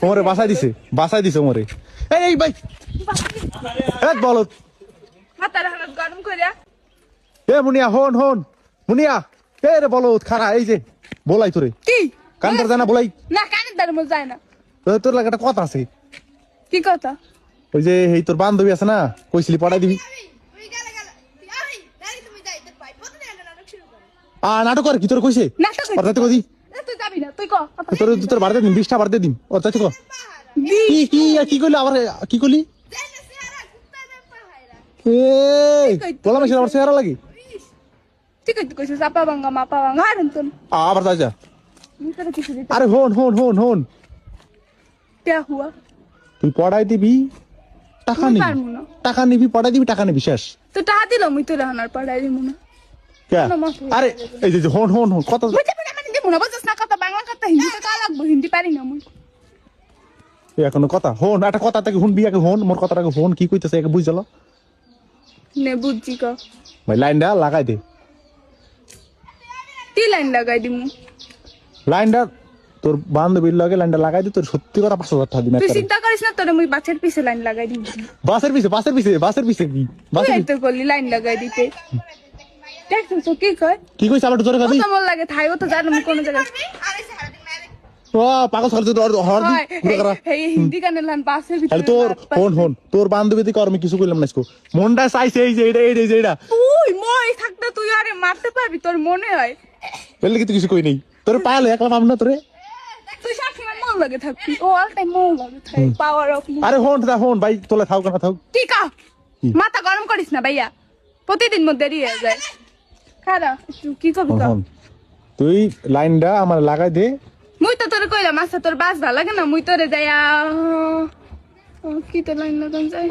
ওমরে বাসায় দিছে ওমরে। এই ভাই এই বলত মাথার হালত গরম কইরা এ মুনিয়া হন মুনিয়া এ রে বলত খারা এই যে বলাই তোরে কি কান্দার জানা বলাই না কানের দ্বারা মন যায় না। তোর লাগে একটা কথা আছে। কি কথা? ওই যে এই তোর বান্ধবী আছে না কইছিলি পড়াই দিবি। নাটক করে কি তোর কইছে নাটক কদি তুই যাবি না তুই ক তোর বাড়িতে দিন 20টা বাড়িতে দিন ওর চাইতে ক কি কি কি কইলি আবার কি কইলি বলা মেশিন আমার চেহারা লাগি ঠিক আছে কইছিস আপা ভাঙ্গা মাপা ভাঙ্গা আর তুই আবার যা ভিতরে কিছু দিতে আরে হন क्या हुआ তুই পড়াই দিবি টাকা নিবি টাকা নিবি পড়াই দিবি টাকা নিবি শেষ তো টাকা দিল মুই তো রাহানার পড়াই দিমু না আরে এই যে হন কত মুই যাবে মানে দিমু না বুঝছ না কথা বাংলা কথা হিন্দি তো কা লাগবো হিন্দি পারি না মুই এখনো কথা হন একটা কথা থেকে হন বিয়াকে হন মোর কথাটাকে হন কি কইতেছে একে বুঝছলো নে বুঝছি ক ভাই লাইনটা লাগাই দে কি লাইন লাগাই দিমু লাইনটা তোর বান্ধবীর লগে লাইনটা লাগাই দে তোর সত্যি কথা 5,000 টাকা দিন তুই চিন্তা করিস না তোরে মুই বাচ্চার পিছে লাইন লাগাই দিমু বাসের পিছে কি তুই তো করলি লাইন লাগাই দিতে দেখ তো কি কয় কি কইছ আবার জোরে কবি তো মন লাগে থাই ও তো জানো মুই কোন জায়গা ও পাগল সরতে তোর হর দি পুরো করা এই হিন্দি গানে লান বাসের ভিতরে তাহলে তোর হন তোর বান্ধবী দিকে আমি কিছু কইলাম না মনটা চাইছে এই যে এটা তুই মই থাকতে তুই আরে মারতে পারবি তোর মনে হয় বললে কি তুই কিছু কই নাই তোর পায়ালে একলা পাম না তোরে তুই সাথে মন লাগে থাকবি ও অল টাইম মন লাগে থাই পাওয়ার অফ আরে হন ভাই তোলে থাও কেন থাও কি কা মাথা গরম করিস না ভাইয়া প্রতিদিন মধ্যে দেরি হয়ে যায় খারা তুই কি করবি তুই লাইনটা আমার লাগাই দে মুই তো তোরে কইলাম আচ্ছা তোর বাস ভালো লাগে না মুই তোরে যাইয়া কি তো লাইন লাগান যায়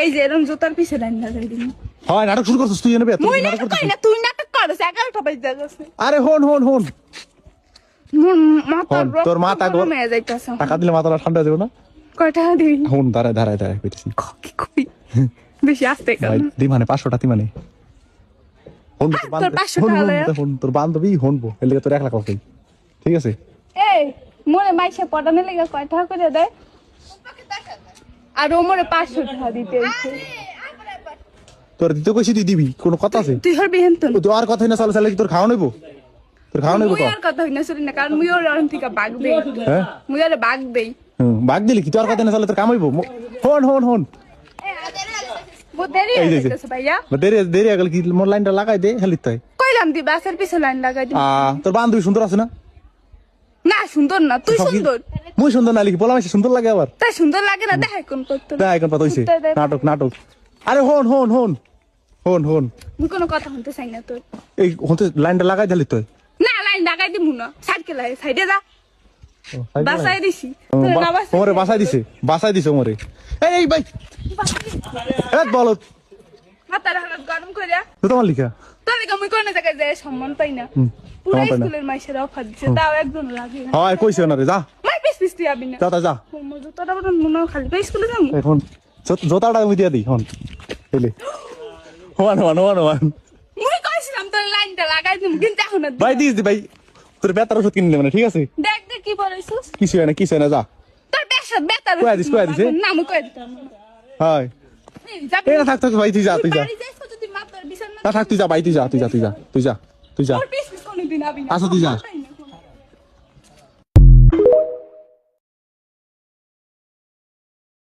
এই যে এরকম জুতার পিছে লাইন লাগাই দিন হয় নাটক শুরু করছিস তুই এনে মুই নাটক কই না তুই নাটক করছিস 11টা বাজে যাচ্ছে আরে হন তোর মাথা গরম হয়ে যাইতাছে টাকা দিলে মাথাটা ঠান্ডা দেব না কয়টা দিবি হন দাঁড়ায় কইতেছি কি কই বেশি আস্তে কর দি মানে 500 টাকা মানে হন তোর 500 টাকা লয়া তোর বান্ধবী হনবো এর লাগি তোর 1 লাখ হবে ঠিক আছে এই মোরে মাইসে পড়ানোর লাগা কয় টাকা করে দেয় আর ও মোরে 500 টাকা দিতে হইছে তোর দিতে কইছি তুই দিবি কোন কথা আছে তুই হরবি হেনতন তুই আর কথা না চলে তোর খাওয়া নইবো মুই আর কথা হইনা শুনি না কারণ মুই ওর অরন থেকে বাগ দেই হ্যাঁ মুই আরে বাগ দেই বাগ দিলি কি তোর কথা না চলে তোর কাম হইবো হন ও দেরি হইছে ভাইয়া দেরি আগল কি মোর লাইনটা লাগাই দে হেলিত তাই কইলাম দি বাসের পিছে লাইন লাগাই দি তোর বান্ধবী সুন্দর আছে না না সুন্দর না তুই সুন্দর মুই সুন্দর না লিখি বলা মাসে সুন্দর লাগে আবার তাই সুন্দর লাগে না দেখ কোন করতে দেখ এখন পাতা হইছে নাটক আরে হন মুই কোনো কথা শুনতে চাই না তোর এই হতে লাইনটা লাগাই দিলি তুই না লাইন লাগাই দিমু না সাইকেল আই সাইডে যা বাসায় দিছি তোর না ওমরে বাসায় দিছে ওমরে এই ভাই এই বলত মাথার হালত গরম কইরা তো তোমার লিখা তোর লাগা মুই কোন জায়গায় যায় সম্মান পাই না পুরো স্কুলের মাইশের অফার দিছে তাও একজন লাগে হয় কইছে না রে যা মাই পিস তুই আবি না যা জুতাটা বড় মনে খালি পাই স্কুলে যাম এখন জোতাটা আমি দিয়া দিই হন এলে ওয়ান মুই কইছিলাম তোর লাইনটা লাগাই দিম কিন্তু এখন ভাই দিস দি ভাই তোর বেতার ওষুধ কিনে দেব না ঠিক আছে দেখ কি বলাইছস কিছু হয় না যা তোর বেতার কই দিছে না মুই কই দিতাম হয় এই না থাক ভাই তুই যা যদি মাতার বিছানা না থাক তুই যা ভাই তুই যা তোর পিস কোন দিন আবি না আচ্ছা তুই যা